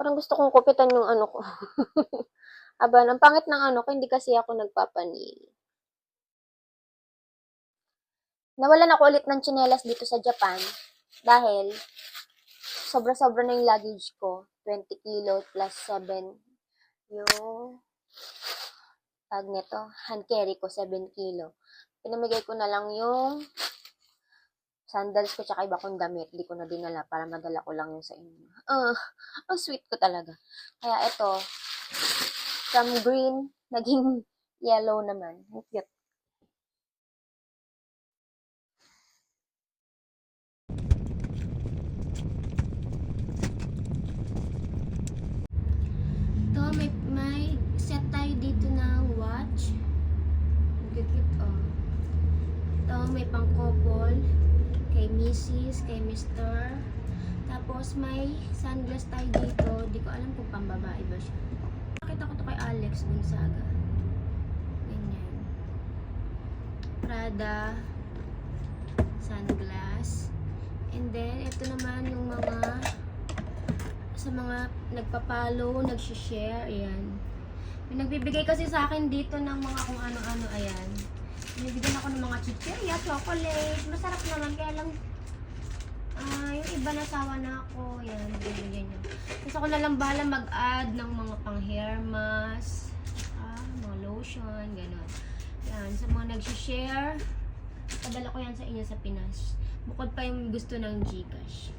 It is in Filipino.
Parang gusto kong kupitan yung ano ko. Aba, ang pangit ng ano ko, hindi kasi ako nagpapa-nail. Nawalan ako ulit ng tsinelas dito sa Japan dahil sobra-sobra na yung luggage ko. 20 kilo plus 7 yung tag nito. Hand carry ko, 7 kilo. Pinamigay ko na lang yung sandals ko tsaka iba kong damit. Di ko na dinala para madala ko lang yung sa inyo. Ang sweet ko talaga. Kaya ito, from green, naging yellow naman. Ang cute. Ito, may set tayo dito ng watch. Ang cute, oh. Ito, may pang couple. Kay Mrs., kay Mr. Tapos, may sunglass tayo dito. Di ko alam kung pambabae ba siya. Nakita ko to kay Alex Gonzaga. Ganyan. Prada sunglass. And then, ito naman yung mga sa mga nagpa-follow, nag-share, ayan. May nagbibigay kasi sa akin dito ng mga kung ano-ano, ayan. Binibigyan ako ng mga chichirya, chocolate. Masarap naman, kaya lang yung iba nasawa na ako. Yan, binibigyan nyo. Tapos ako na lang bahala mag-add ng mga pang hair mask, mga lotion, gano'n. Yan, sa mga nag-share, padala ko yan sa inyo sa Pinas. Bukod pa yung gusto ng Gcash.